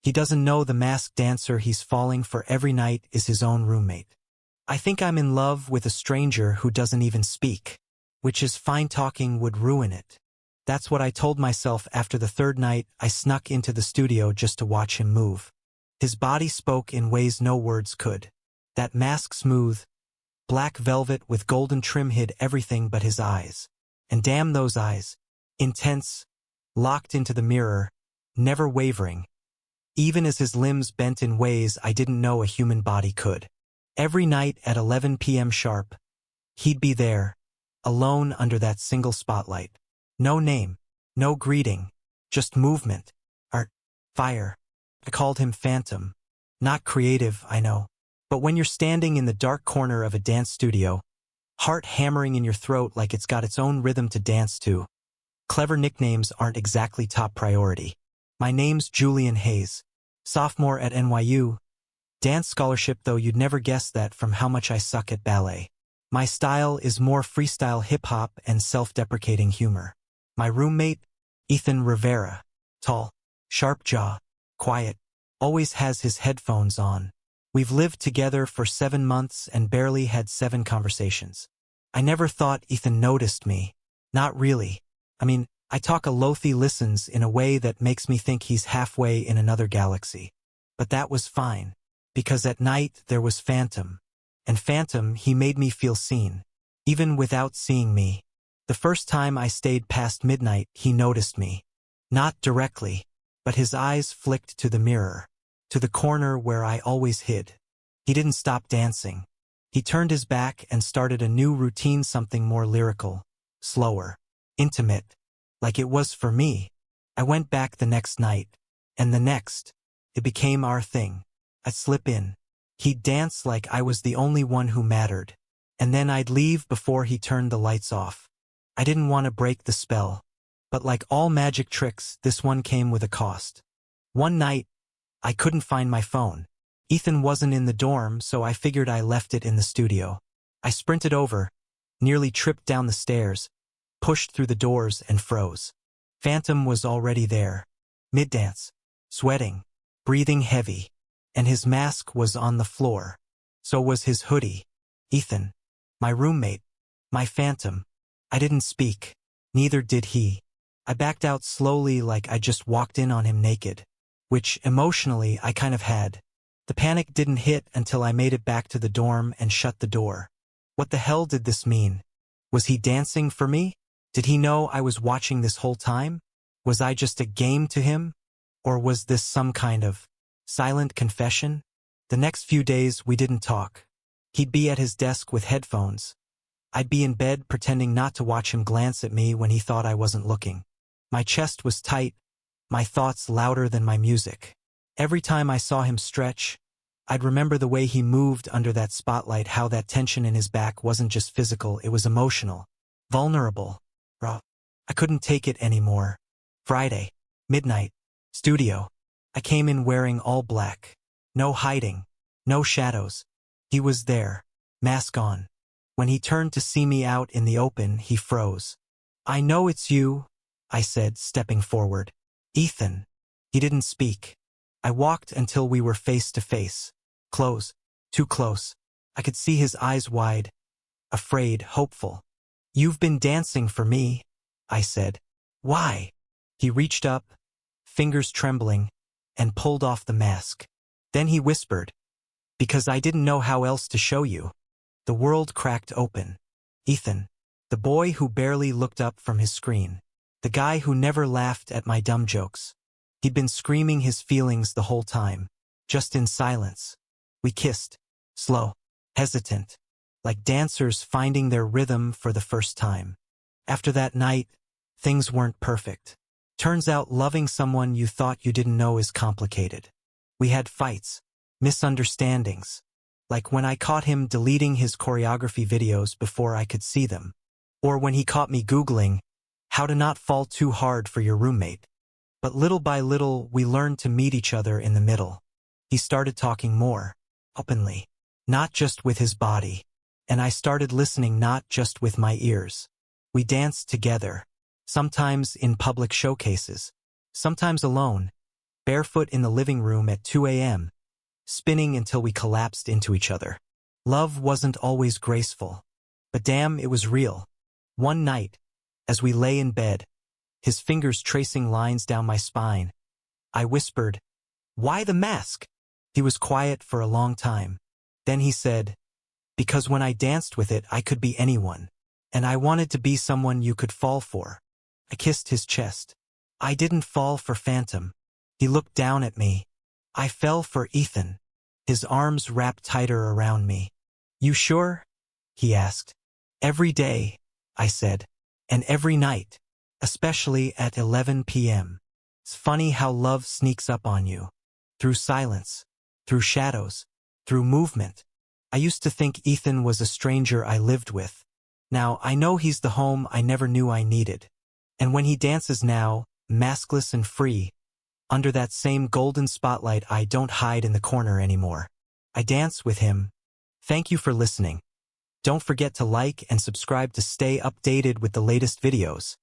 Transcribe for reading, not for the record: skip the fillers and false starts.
He doesn't know the masked dancer he's falling for every night is his own roommate. I think I'm in love with a stranger who doesn't even speak, which is fine, talking would ruin it. That's what I told myself after the third night I snuck into the studio just to watch him move. His body spoke in ways no words could. That mask, smooth, black velvet with golden trim, hid everything but his eyes. And damn those eyes. Intense, locked into the mirror, never wavering. Even as his limbs bent in ways I didn't know a human body could. Every night at 11 p.m. sharp, he'd be there, alone under that single spotlight. No name, no greeting, just movement, art, fire. I called him Phantom. Not creative, I know. But when you're standing in the dark corner of a dance studio, heart hammering in your throat like it's got its own rhythm to dance to, clever nicknames aren't exactly top priority. My name's Julian Hayes, sophomore at NYU. Dance scholarship, though you'd never guess that from how much I suck at ballet. My style is more freestyle hip-hop and self-deprecating humor. My roommate, Ethan Rivera, tall, sharp jaw, quiet, always has his headphones on. We've lived together for 7 months and barely had 7 conversations. I never thought Ethan noticed me. Not really. I mean, I talk a Lothi listens in a way that makes me think he's halfway in another galaxy. But that was fine, because at night there was Phantom. And Phantom, he made me feel seen, even without seeing me. The first time I stayed past midnight, he noticed me. Not directly, but his eyes flicked to the mirror, to the corner where I always hid. He didn't stop dancing. He turned his back and started a new routine, something more lyrical, slower, intimate, like it was for me. I went back the next night, and the next. It became our thing. I'd slip in. He'd dance like I was the only one who mattered, and then I'd leave before he turned the lights off. I didn't want to break the spell, but like all magic tricks, this one came with a cost. One night, I couldn't find my phone. Ethan wasn't in the dorm, so I figured I left it in the studio. I sprinted over, nearly tripped down the stairs, pushed through the doors and froze. Phantom was already there, mid-dance, sweating, breathing heavy, and his mask was on the floor. So was his hoodie. Ethan, my roommate, my Phantom. I didn't speak. Neither did he. I backed out slowly like I just walked in on him naked, which, emotionally, I kind of had. The panic didn't hit until I made it back to the dorm and shut the door. What the hell did this mean? Was he dancing for me? Did he know I was watching this whole time? Was I just a game to him? Or was this some kind of silent confession? The next few days we didn't talk. He'd be at his desk with headphones. I'd be in bed pretending not to watch him glance at me when he thought I wasn't looking. My chest was tight, my thoughts louder than my music. Every time I saw him stretch, I'd remember the way he moved under that spotlight, how that tension in his back wasn't just physical, it was emotional, vulnerable, raw. I couldn't take it anymore. Friday, midnight, studio. I came in wearing all black. No hiding, no shadows. He was there, mask on. When he turned to see me out in the open, he froze. "I know it's you," I said, stepping forward. "Ethan." He didn't speak. I walked until we were face to face. Close, too close. I could see his eyes wide, afraid, hopeful. "You've been dancing for me," I said. "Why?" He reached up, fingers trembling, and pulled off the mask. Then he whispered, "Because I didn't know how else to show you." The world cracked open. Ethan, the boy who barely looked up from his screen, the guy who never laughed at my dumb jokes. He'd been screaming his feelings the whole time, just in silence. We kissed, slow, hesitant, like dancers finding their rhythm for the first time. After that night, things weren't perfect. Turns out loving someone you thought you didn't know is complicated. We had fights, misunderstandings, like when I caught him deleting his choreography videos before I could see them, or when he caught me Googling how to not fall too hard for your roommate. But little by little, we learned to meet each other in the middle. He started talking more, openly, not just with his body, and I started listening not just with my ears. We danced together, sometimes in public showcases, sometimes alone, barefoot in the living room at 2 a.m., spinning until we collapsed into each other. Love wasn't always graceful, but damn, it was real. One night, as we lay in bed, his fingers tracing lines down my spine, I whispered, "Why the mask?" He was quiet for a long time. Then he said, "Because when I danced with it, I could be anyone. And I wanted to be someone you could fall for." I kissed his chest. I didn't fall for Phantom. He looked down at me. I fell for Ethan. His arms wrapped tighter around me. "You sure?" he asked. "Every day," I said. "And every night. Especially at 11 p.m. It's funny how love sneaks up on you. Through silence. Through shadows. Through movement. I used to think Ethan was a stranger I lived with. Now I know he's the home I never knew I needed. And when he dances now, maskless and free, under that same golden spotlight, I don't hide in the corner anymore. I dance with him. Thank you for listening. Don't forget to like and subscribe to stay updated with the latest videos.